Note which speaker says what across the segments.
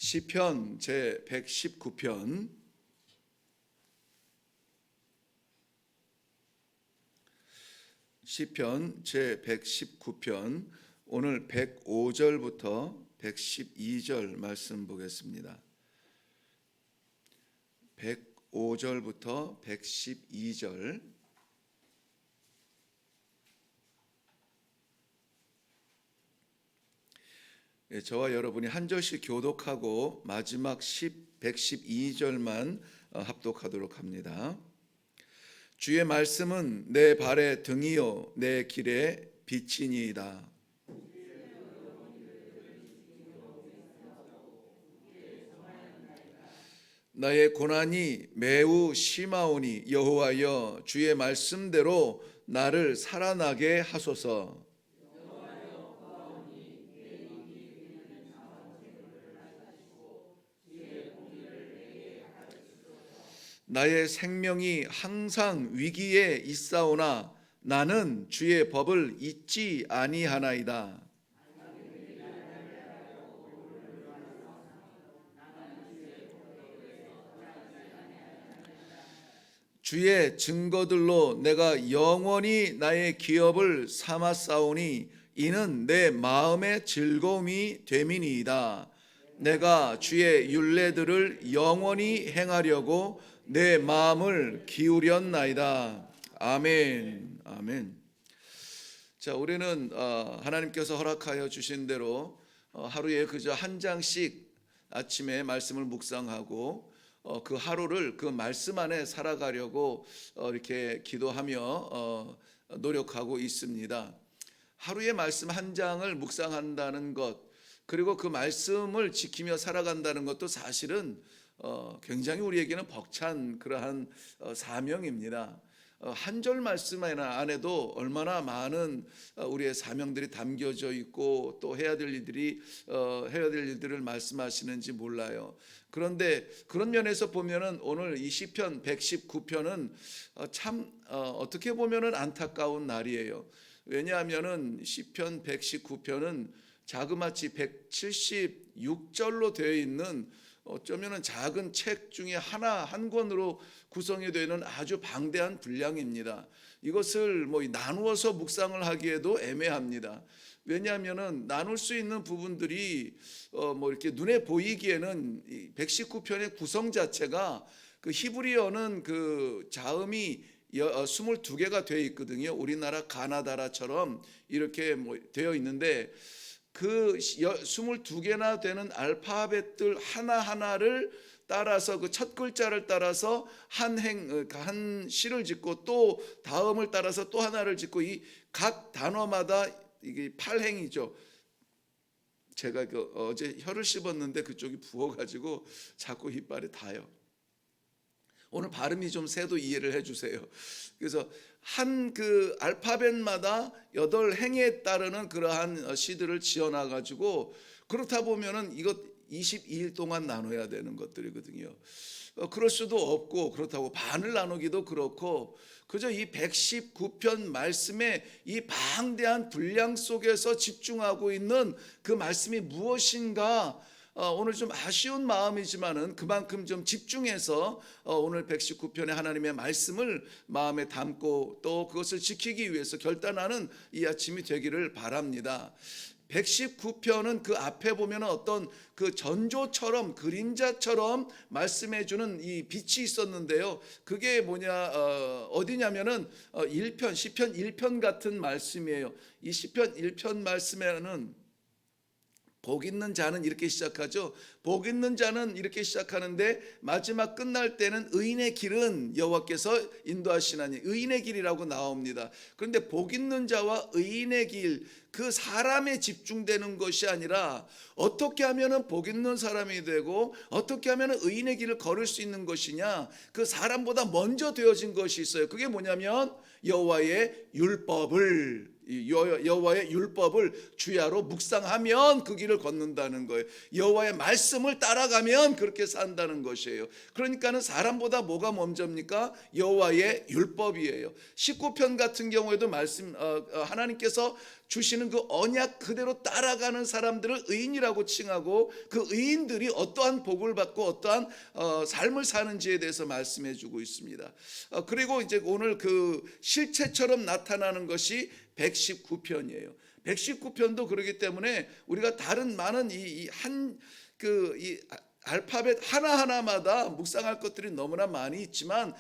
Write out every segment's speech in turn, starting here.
Speaker 1: 시편 제 119편 시편 제 119편 오늘 105절부터 112절 말씀 보겠습니다. 105절부터 112절. 저와 여러분이 한 절씩 교독하고 마지막 112절만 합독하도록 합니다. 주의 말씀은 내 발의 등이요 내 길의 빛이니이다. 나의 고난이 매우 심하오니 여호와여 주의 말씀대로 나를 살아나게 하소서. 나의 생명이 항상 위기에 있사오나 나는 주의 법을 잊지 아니하나이다. 주의 증거들로 내가 영원히 나의 기업을 삼았사오니 이는 내 마음의 즐거움이 됨이니이다. 내가 주의 율례들을 영원히 행하려고 내 마음을 기울였나이다. 아멘. 아멘. 자, 우리는 하나님께서 허락하여 주신 대로 하루에 그저 한 장씩 아침에 말씀을 묵상하고 그 하루를 그 말씀 안에 살아가려고 이렇게 기도하며 노력하고 있습니다. 하루에 말씀 한 장을 묵상한다는 것, 그리고 그 말씀을 지키며 살아간다는 것도 사실은 굉장히 우리에게는 벅찬 그러한 사명입니다. 한 절 말씀 안에도 얼마나 많은 우리의 사명들이 담겨져 있고 또 해야 될 일들을 말씀하시는지 몰라요. 그런데 그런 면에서 보면은 오늘 이 시편 119편은 참 어떻게 보면은 안타까운 날이에요. 왜냐하면은 시편 119편은 자그마치 176절로 되어 있는 어쩌면은 작은 책 중에 한 권으로 구성이 되는 아주 방대한 분량입니다. 이것을 나누어서 묵상을 하기에도 애매합니다. 왜냐하면은 나눌 수 있는 부분들이 이렇게 눈에 보이기에는 119편의 구성 자체가 그 히브리어는 그 자음이 22개가 되어 있거든요. 우리나라 가나다라처럼 이렇게 되어 있는데 그 22개나 되는 알파벳들 하나하나를 따라서 그 첫 글자를 따라서 한 시를 짓고 또 다음을 따라서 또 하나를 짓고 이 각 단어마다 이게 8행이죠. 제가 어제 혀를 씹었는데 그쪽이 부어가지고 자꾸 이빨이 닿아요. 오늘 발음이 좀 세도 이해를 해주세요. 그래서 한 그 알파벳마다 8행에 따르는 그러한 시들을 지어놔가지고 그렇다 보면은 이것 22일 동안 나눠야 되는 것들이거든요. 그럴 수도 없고 그렇다고 반을 나누기도 그렇고 그저 이 119편 말씀의 이 방대한 분량 속에서 집중하고 있는 그 말씀이 무엇인가 오늘 좀 아쉬운 마음이지만은 그만큼 좀 집중해서 오늘 119편의 하나님의 말씀을 마음에 담고 또 그것을 지키기 위해서 결단하는 이 아침이 되기를 바랍니다. 119편은 그 앞에 보면 어떤 그 전조처럼 그림자처럼 말씀해주는 이 빛이 있었는데요. 그게 어디냐면은 시편 1편 같은 말씀이에요. 이 시편 1편 말씀에는 복 있는 자는 이렇게 시작하죠. 복 있는 자는 이렇게 시작하는데 마지막 끝날 때는 의인의 길은 여호와께서 인도하시나니 의인의 길이라고 나옵니다. 그런데 복 있는 자와 의인의 길, 그 사람에 집중되는 것이 아니라 어떻게 하면은 복 있는 사람이 되고 어떻게 하면은 의인의 길을 걸을 수 있는 것이냐, 그 사람보다 먼저 되어진 것이 있어요. 그게 뭐냐면 여호와의 율법을 여호와의 율법을 주야로 묵상하면 그 길을 걷는다는 거예요. 여호와의 말씀을 따라가면 그렇게 산다는 것이에요. 그러니까는 사람보다 뭐가 먼저입니까? 여호와의 율법이에요. 19편 같은 경우에도 말씀 하나님께서 주시는 그 언약 그대로 따라가는 사람들을 의인이라고 칭하고 그 의인들이 어떠한 복을 받고 어떠한 삶을 사는지에 대해서 말씀해 주고 있습니다. 그리고 이제 오늘 그 실체처럼 나타나는 것이 119편이에요. 119편도 그렇기 때문에 우리가 다른 많은 이 알파벳 하나하나마다 묵상할 것들이 너무나 많이 있지만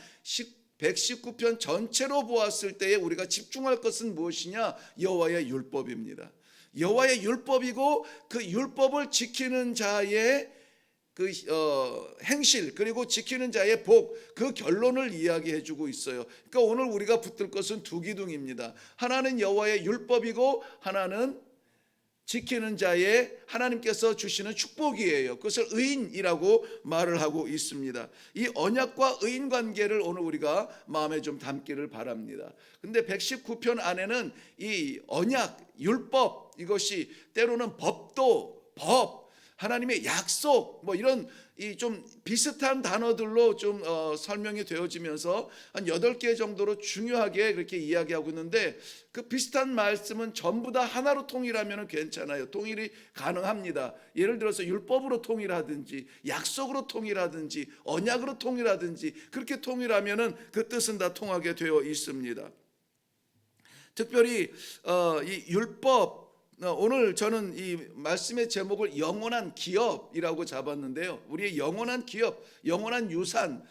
Speaker 1: 119편 전체로 보았을 때에 우리가 집중할 것은 무엇이냐? 여호와의 율법입니다. 여호와의 율법이고 그 율법을 지키는 자의 그 행실 그리고 지키는 자의 복, 그 결론을 이야기해 주고 있어요. 그러니까 오늘 우리가 붙들 것은 두 기둥입니다. 하나는 여호와의 율법이고 하나는 지키는 자의 하나님께서 주시는 축복이에요. 그것을 의인이라고 말을 하고 있습니다. 이 언약과 의인 관계를 오늘 우리가 마음에 좀 담기를 바랍니다. 근데 119편 안에는 이 언약, 율법, 이것이 때로는 법도 법, 하나님의 약속 뭐 이런 이 좀 비슷한 단어들로 좀 설명이 되어지면서 한 8개 정도로 중요하게 그렇게 이야기하고 있는데 그 비슷한 말씀은 전부 다 하나로 통일하면 괜찮아요. 통일이 가능합니다. 예를 들어서 율법으로 통일하든지 약속으로 통일하든지 언약으로 통일하든지 그렇게 통일하면 그 뜻은 다 통하게 되어 있습니다. 특별히 이 율법, 오늘 저는 이 말씀의 제목을 영원한 기업이라고 잡았는데요. 우리의 영원한 기업, 영원한 유산,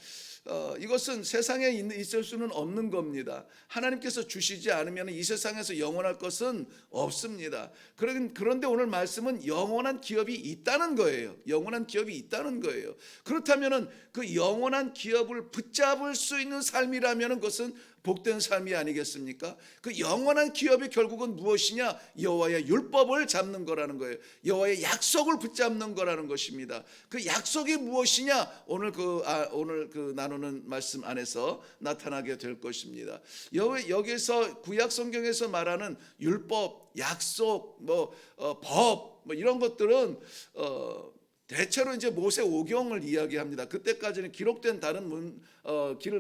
Speaker 1: 이것은 세상에 있을 수는 없는 겁니다. 하나님께서 주시지 않으면 이 세상에서 영원할 것은 없습니다. 그런데 오늘 말씀은 영원한 기업이 있다는 거예요. 영원한 기업이 있다는 거예요. 그렇다면 그 영원한 기업을 붙잡을 수 있는 삶이라면 그것은 복된 삶이 아니겠습니까? 그 영원한 기업이 결국은 무엇이냐? 여호와의 율법을 잡는 거라는 거예요. 여호와의 약속을 붙잡는 거라는 것입니다. 그 약속이 무엇이냐? 오늘 그 나누는 말씀 안에서 나타나게 될 것입니다. 여기서 구약 성경에서 말하는 율법, 약속, 법, 이런 것들은 대체로 이제 모세 오경을 이야기합니다. 그때까지는 기록된 다른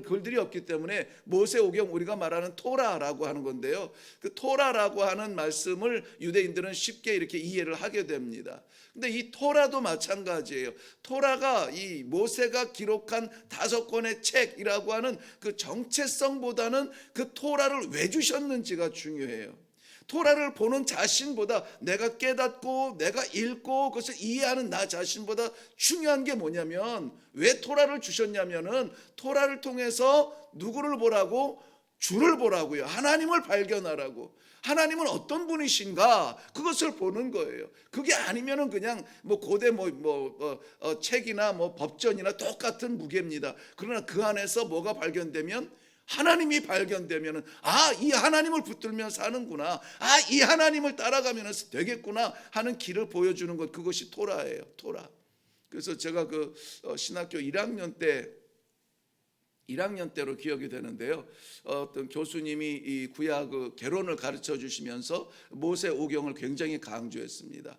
Speaker 1: 글들이 없기 때문에 모세 오경, 우리가 말하는 토라라고 하는 건데요. 그 토라라고 하는 말씀을 유대인들은 쉽게 이렇게 이해를 하게 됩니다. 근데 이 토라도 마찬가지예요. 토라가 이 모세가 기록한 5권의 책이라고 하는 그 정체성보다는 그 토라를 왜 주셨는지가 중요해요. 토라를 보는 자신보다 내가 깨닫고 내가 읽고 그것을 이해하는 나 자신보다 중요한 게 뭐냐면, 왜 토라를 주셨냐면은 토라를 통해서 누구를 보라고? 주를 보라고요. 하나님을 발견하라고. 하나님은 어떤 분이신가, 그것을 보는 거예요. 그게 아니면은 그냥 고대 책이나 법전이나 똑같은 무게입니다. 그러나 그 안에서 뭐가 발견되면, 하나님이 발견되면은 이 하나님을 붙들면 사는구나, 이 하나님을 따라가면 되겠구나 하는 길을 보여주는 것, 그것이 토라예요. 토라. 그래서 제가 그 신학교 1학년 때로 기억이 되는데요. 어떤 교수님이 이 구약 개론을 가르쳐 주시면서 모세 오경을 굉장히 강조했습니다.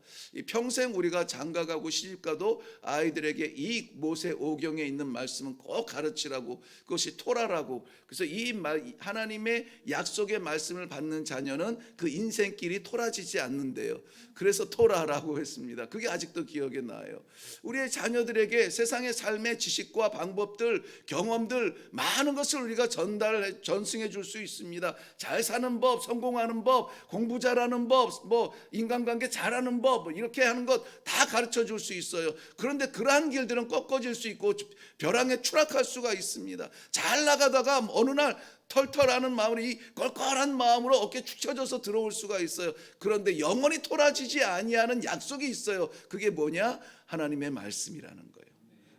Speaker 1: 평생 우리가 장가가고 시집가도 아이들에게 이 모세 오경에 있는 말씀은 꼭 가르치라고, 그것이 토라라고. 그래서 이 하나님의 약속의 말씀을 받는 자녀는 그 인생길이 토라지지 않는데요. 그래서 토라라고 했습니다. 그게 아직도 기억에 나요. 우리의 자녀들에게 세상의 삶의 지식과 방법들, 경험들, 많은 것을 우리가 전승해 줄 수 있습니다. 잘 사는 법, 성공하는 법, 공부 잘하는 법, 인간관계 잘하는 법, 이렇게 하는 것 다 가르쳐 줄 수 있어요. 그런데 그러한 길들은 꺾어질 수 있고 벼랑에 추락할 수가 있습니다. 잘 나가다가 어느 날 털털하는 마음으로, 이 껄껄한 마음으로 어깨 축 처져서 들어올 수가 있어요. 그런데 영원히 토라지지 아니하는 약속이 있어요. 그게 뭐냐? 하나님의 말씀이라는 거예요.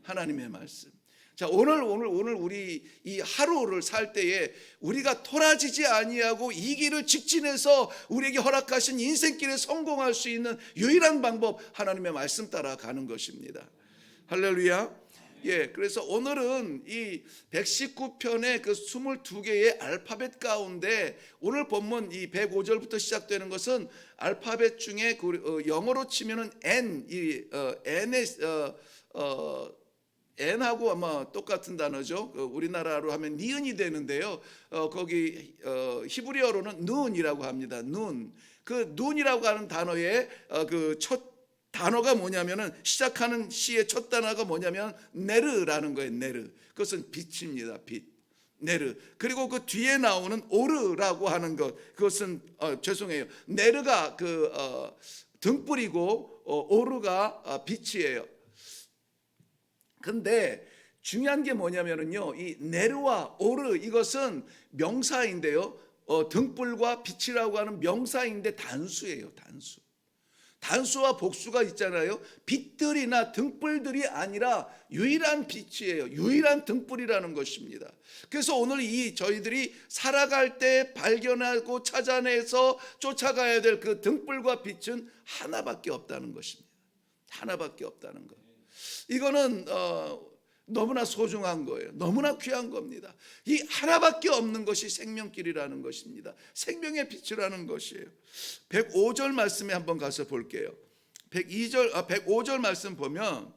Speaker 1: 하나님의 말씀. 자, 오늘 우리 이 하루를 살 때에 우리가 토라지지 아니하고 이 길을 직진해서 우리에게 허락하신 인생길에 성공할 수 있는 유일한 방법, 하나님의 말씀 따라 가는 것입니다. 할렐루야. 예, 그래서 오늘은 이 119편의 그 22개의 알파벳 가운데 오늘 본문 이 105절부터 시작되는 것은 알파벳 중에 영어로 치면은 N, N의 N하고 아마 똑같은 단어죠. 우리나라로 하면 니은이 되는데요. 거기 히브리어로는 눈이라고 합니다. 눈. 그 눈이라고 하는 단어의 그 첫 단어가 뭐냐면은 시작하는 시의 첫 단어가 뭐냐면 네르라는 거예요. 네르. 그것은 빛입니다. 빛. 네르. 그리고 그 뒤에 나오는 오르라고 하는 것. 그것은 죄송해요. 네르가 그 등불이고 오르가 빛이에요. 근데 중요한 게 뭐냐면은요, 이 네르와 오르 이것은 명사인데요, 등불과 빛이라고 하는 명사인데 단수예요, 단수. 단수와 복수가 있잖아요. 빛들이나 등불들이 아니라 유일한 빛이에요. 유일한 등불이라는 것입니다. 그래서 오늘 저희들이 살아갈 때 발견하고 찾아내서 쫓아가야 될 그 등불과 빛은 하나밖에 없다는 것입니다. 하나밖에 없다는 것. 이거는 너무나 소중한 거예요. 너무나 귀한 겁니다. 이 하나밖에 없는 것이 생명길이라는 것입니다. 생명의 빛이라는 것이에요. 105절 말씀에 한번 가서 볼게요. 105절 말씀 보면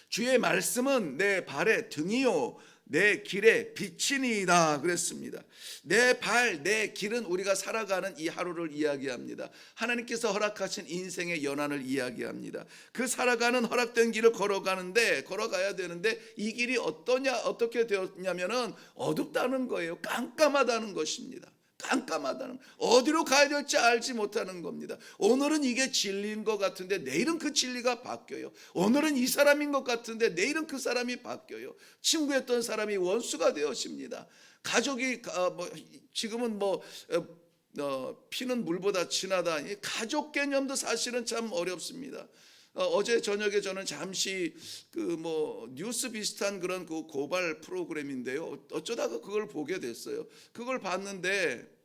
Speaker 1: 주의 말씀은 내 발의 등이요 내 길의 빛이니이다 그랬습니다. 내 발, 내 길은 우리가 살아가는 이 하루를 이야기합니다. 하나님께서 허락하신 인생의 연한을 이야기합니다. 그 살아가는 허락된 길을 걸어가야 되는데 이 길이 어떻게 되었냐면은 어둡다는 거예요. 깜깜하다는 것입니다. 깜깜하다는, 어디로 가야 될지 알지 못하는 겁니다. 오늘은 이게 진리인 것 같은데 내일은 그 진리가 바뀌어요. 오늘은 이 사람인 것 같은데 내일은 그 사람이 바뀌어요. 친구였던 사람이 원수가 되어집니다. 가족이 지금은 피는 물보다 진하다. 가족 개념도 사실은 참 어렵습니다. 어제 저녁에 저는 잠시 뉴스 비슷한 그런 그 고발 프로그램인데요. 어쩌다가 그걸 보게 됐어요. 그걸 봤는데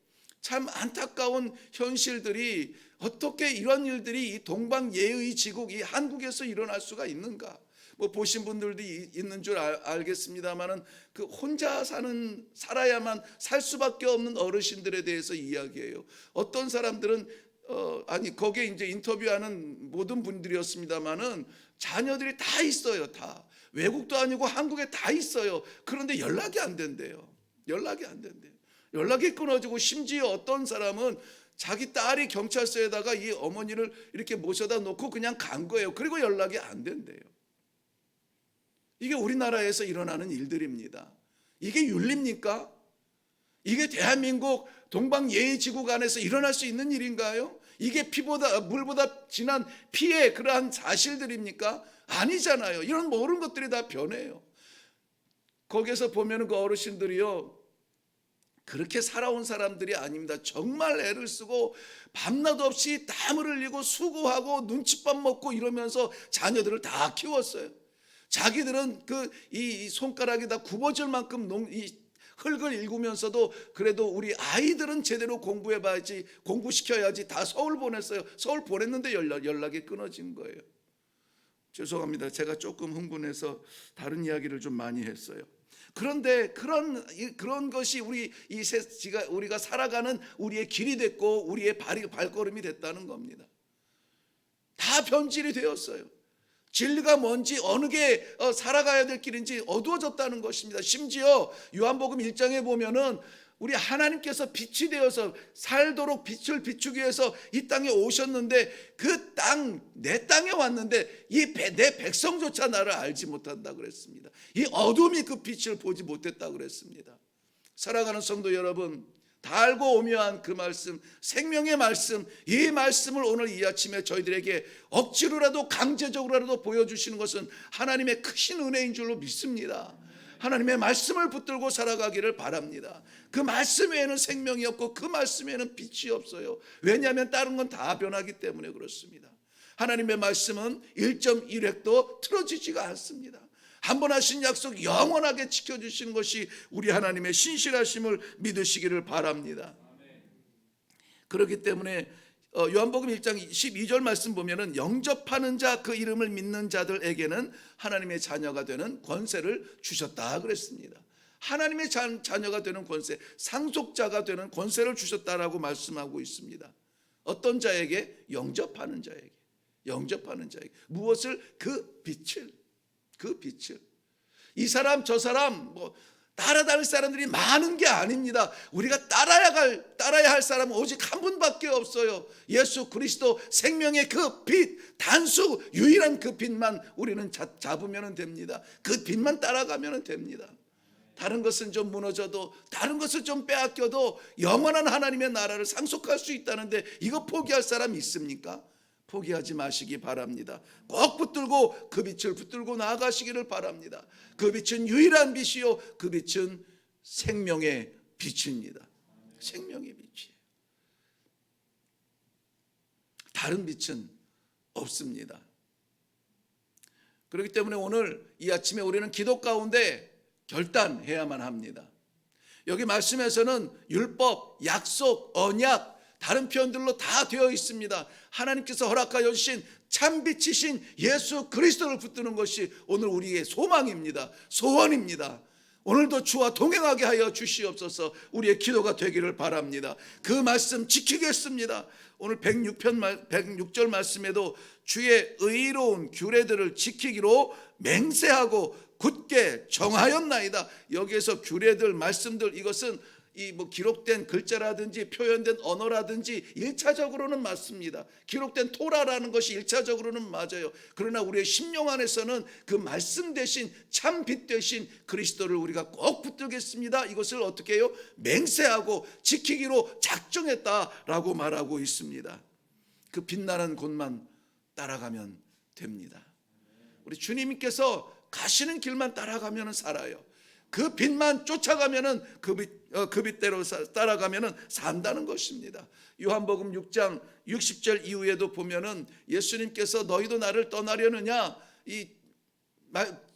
Speaker 1: 참 안타까운 현실들이, 어떻게 이런 일들이 이 동방예의 지국 이 한국에서 일어날 수가 있는가? 보신 분들도 있는 줄 알겠습니다만은 그 혼자 살아야만 살 수밖에 없는 어르신들에 대해서 이야기해요. 어떤 사람들은 거기에 이제 인터뷰하는 모든 분들이었습니다만은 자녀들이 다 있어요. 다 외국도 아니고 한국에 다 있어요. 그런데 연락이 안 된대요. 연락이 끊어지고, 심지어 어떤 사람은 자기 딸이 경찰서에다가 이 어머니를 이렇게 모셔다 놓고 그냥 간 거예요. 그리고 연락이 안 된대요. 이게 우리나라에서 일어나는 일들입니다. 이게 윤리입니까? 이게 대한민국 동방예의지국 안에서 일어날 수 있는 일인가요? 이게 물보다 진한 피의 그러한 사실들입니까? 아니잖아요. 이런 모든 것들이 다 변해요. 거기에서 보면 그 어르신들이요, 그렇게 살아온 사람들이 아닙니다. 정말 애를 쓰고 밤낮 없이 땀을 흘리고 수고하고 눈칫밥 먹고 이러면서 자녀들을 다 키웠어요. 자기들은 이 손가락이 다 굽어질 만큼 이 흙을 일구면서도 그래도 우리 아이들은 제대로 공부해봐야지, 공부시켜야지 다 서울 보냈어요. 서울 보냈는데 연락이 끊어진 거예요. 죄송합니다. 제가 조금 흥분해서 다른 이야기를 좀 많이 했어요. 그런데 그런 것이 우리가 살아가는 우리의 길이 됐고 우리의 발걸음이 됐다는 겁니다. 다 변질이 되었어요. 진리가 뭔지, 어느 게 살아가야 될 길인지 어두워졌다는 것입니다. 심지어 요한복음 1장에 보면은 우리 하나님께서 빛이 되어서 살도록 빛을 비추기 위해서 이 땅에 오셨는데 내 땅에 왔는데 내 백성조차 나를 알지 못한다 그랬습니다. 이 어둠이 그 빛을 보지 못했다 그랬습니다. 살아가는 성도 여러분, 다 알고 오묘한 그 말씀, 생명의 말씀, 이 말씀을 오늘 이 아침에 저희들에게 억지로라도 강제적으로라도 보여주시는 것은 하나님의 크신 은혜인 줄로 믿습니다. 하나님의 말씀을 붙들고 살아가기를 바랍니다. 그 말씀 외에는 생명이 없고 그 말씀 외에는 빛이 없어요. 왜냐하면 다른 건 다 변하기 때문에 그렇습니다. 하나님의 말씀은 1.1획도 틀어지지가 않습니다. 한 번 하신 약속 영원하게 지켜주시는 것이 우리 하나님의 신실하심을 믿으시기를 바랍니다. 그렇기 때문에 요한복음 1장 12절 말씀 보면은 영접하는 자 그 이름을 믿는 자들에게는 하나님의 자녀가 되는 권세를 주셨다 그랬습니다. 하나님의 자녀가 되는 권세, 상속자가 되는 권세를 주셨다라고 말씀하고 있습니다. 어떤 자에게? 영접하는 자에게. 영접하는 자에게. 무엇을? 그 빛을. 이 사람 저 사람 따라다닐 사람들이 많은 게 아닙니다. 우리가 따라야 할 사람은 오직 한 분밖에 없어요. 예수 그리스도 생명의 그 빛, 단수 유일한 그 빛만 우리는 잡으면 됩니다. 그 빛만 따라가면 됩니다. 다른 것은 좀 무너져도, 다른 것을 좀 빼앗겨도 영원한 하나님의 나라를 상속할 수 있다는데 이거 포기할 사람 있습니까? 포기하지 마시기 바랍니다. 꼭 붙들고 그 빛을 붙들고 나아가시기를 바랍니다. 그 빛은 유일한 빛이요, 그 빛은 생명의 빛입니다. 생명의 빛이에요. 다른 빛은 없습니다. 그렇기 때문에 오늘 이 아침에 우리는 기도 가운데 결단해야만 합니다. 여기 말씀에서는 율법, 약속, 언약, 다른 표현들로 다 되어 있습니다. 하나님께서 허락하여 주신 참빛이신 예수 그리스도를 붙드는 것이 오늘 우리의 소망입니다. 소원입니다. 오늘도 주와 동행하게 하여 주시옵소서. 우리의 기도가 되기를 바랍니다. 그 말씀 지키겠습니다. 오늘 106절 말씀에도 주의 의로운 규례들을 지키기로 맹세하고 굳게 정하였나이다. 여기에서 규례들, 말씀들, 이것은 기록된 글자라든지 표현된 언어라든지 1차적으로는 맞습니다. 기록된 토라라는 것이 1차적으로는 맞아요. 그러나 우리의 심령 안에서는 그 말씀 대신 참 빛 대신 그리스도를 우리가 꼭 붙들겠습니다. 이것을 어떻게 해요? 맹세하고 지키기로 작정했다라고 말하고 있습니다. 그 빛나는 곳만 따라가면 됩니다. 우리 주님께서 가시는 길만 따라가면 살아요. 그 빛만 쫓아가면은 그 빛대로 따라가면은 산다는 것입니다. 요한복음 6장 60절 이후에도 보면은 예수님께서 너희도 나를 떠나려느냐, 이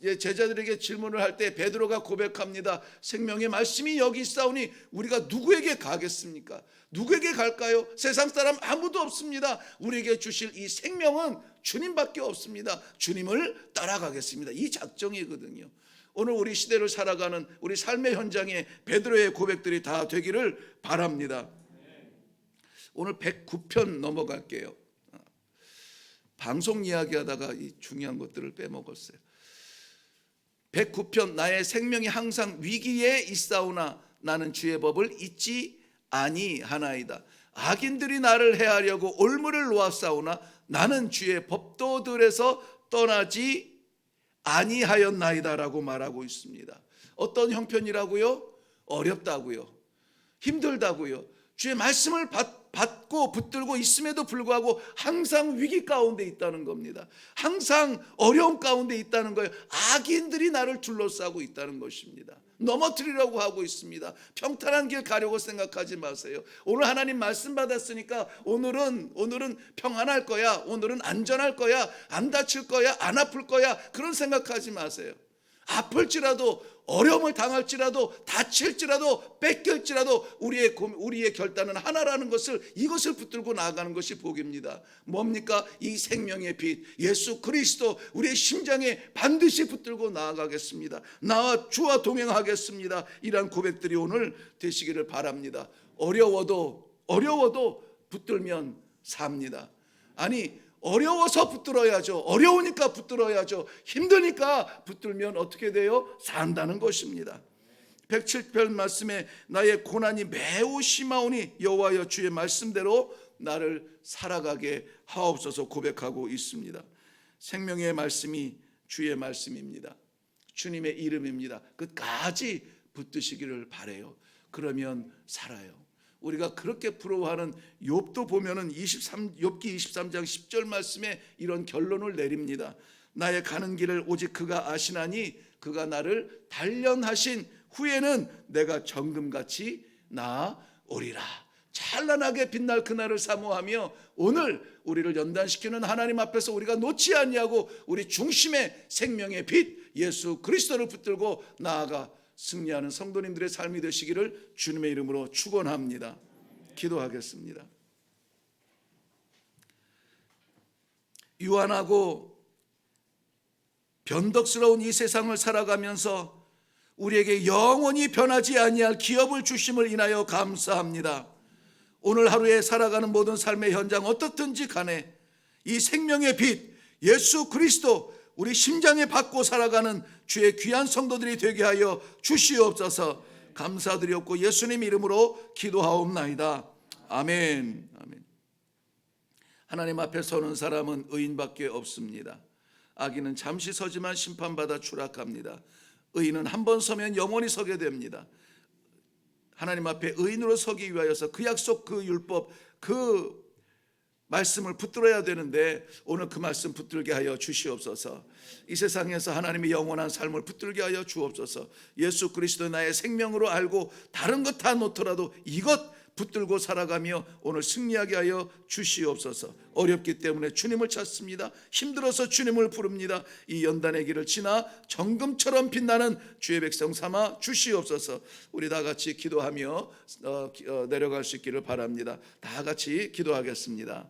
Speaker 1: 제자들에게 질문을 할 때 베드로가 고백합니다. 생명의 말씀이 여기 있사오니 우리가 누구에게 가겠습니까? 누구에게 갈까요? 세상 사람 아무도 없습니다. 우리에게 주실 이 생명은 주님밖에 없습니다. 주님을 따라가겠습니다. 이 작정이거든요. 오늘 우리 시대를 살아가는 우리 삶의 현장에 베드로의 고백들이 다 되기를 바랍니다. 오늘 109편 넘어갈게요. 방송 이야기하다가 이 중요한 것들을 빼먹었어요. 109편. 나의 생명이 항상 위기에 있사오나 나는 주의 법을 잊지 아니하나이다. 악인들이 나를 해하려고 올무를 놓았사오나 나는 주의 법도들에서 떠나지 아니하였나이다라고 말하고 있습니다. 어떤 형편이라고요? 어렵다고요, 힘들다고요. 주의 말씀을 받고 붙들고 있음에도 불구하고 항상 위기 가운데 있다는 겁니다. 항상 어려움 가운데 있다는 거예요. 악인들이 나를 둘러싸고 있다는 것입니다. 넘어뜨리려고 하고 있습니다. 평탄한 길 가려고 생각하지 마세요. 오늘 하나님 말씀 받았으니까 오늘은 평안할 거야, 오늘은 안전할 거야, 안 다칠 거야, 안 아플 거야, 그런 생각하지 마세요. 아플지라도, 어려움을 당할지라도, 다칠지라도, 뺏길지라도 우리의 결단은 하나라는 것을, 이것을 붙들고 나아가는 것이 복입니다. 뭡니까? 이 생명의 빛 예수 그리스도 우리의 심장에 반드시 붙들고 나아가겠습니다. 나와 주와 동행하겠습니다. 이러한 고백들이 오늘 되시기를 바랍니다. 어려워도 붙들면 삽니다. 아니, 어려워서 붙들어야죠. 어려우니까 붙들어야죠. 힘드니까 붙들면 어떻게 돼요? 산다는 것입니다. 107편 말씀에 나의 고난이 매우 심하오니 여호와여 주의 말씀대로 나를 살아가게 하옵소서 고백하고 있습니다. 생명의 말씀이 주의 말씀입니다. 주님의 이름입니다. 끝까지 붙드시기를 바라요. 그러면 살아요. 우리가 그렇게 부러워하는 욥도 보면은 욥기 23장 10절 말씀에 이런 결론을 내립니다. 나의 가는 길을 오직 그가 아시나니 그가 나를 단련하신 후에는 내가 정금같이 나아오리라. 찬란하게 빛날 그날을 사모하며 오늘 우리를 연단시키는 하나님 앞에서 우리가 놓지 아니하고 우리 중심의 생명의 빛 예수 그리스도를 붙들고 나아가 승리하는 성도님들의 삶이 되시기를 주님의 이름으로 축원합니다. 기도하겠습니다. 유한하고 변덕스러운 이 세상을 살아가면서 우리에게 영원히 변하지 아니할 기업을 주심을 인하여 감사합니다. 오늘 하루에 살아가는 모든 삶의 현장 어떻든지 간에 이 생명의 빛 예수 그리스도 우리 심장에 받고 살아가는 주의 귀한 성도들이 되게 하여 주시옵소서. 감사드렸고 예수님 이름으로 기도하옵나이다. 아멘. 아멘. 하나님 앞에 서는 사람은 의인밖에 없습니다. 악인은 잠시 서지만 심판받아 추락합니다. 의인은 한 번 서면 영원히 서게 됩니다. 하나님 앞에 의인으로 서기 위하여서 그 약속, 그 율법, 그 말씀을 붙들어야 되는데 오늘 그 말씀 붙들게 하여 주시옵소서. 이 세상에서 하나님의 영원한 삶을 붙들게 하여 주옵소서. 예수 그리스도 나의 생명으로 알고 다른 것 다 놓더라도 이것 붙들고 살아가며 오늘 승리하게 하여 주시옵소서. 어렵기 때문에 주님을 찾습니다. 힘들어서 주님을 부릅니다. 이 연단의 길을 지나 정금처럼 빛나는 주의 백성 삼아 주시옵소서. 우리 다 같이 기도하며 내려갈 수 있기를 바랍니다. 다 같이 기도하겠습니다.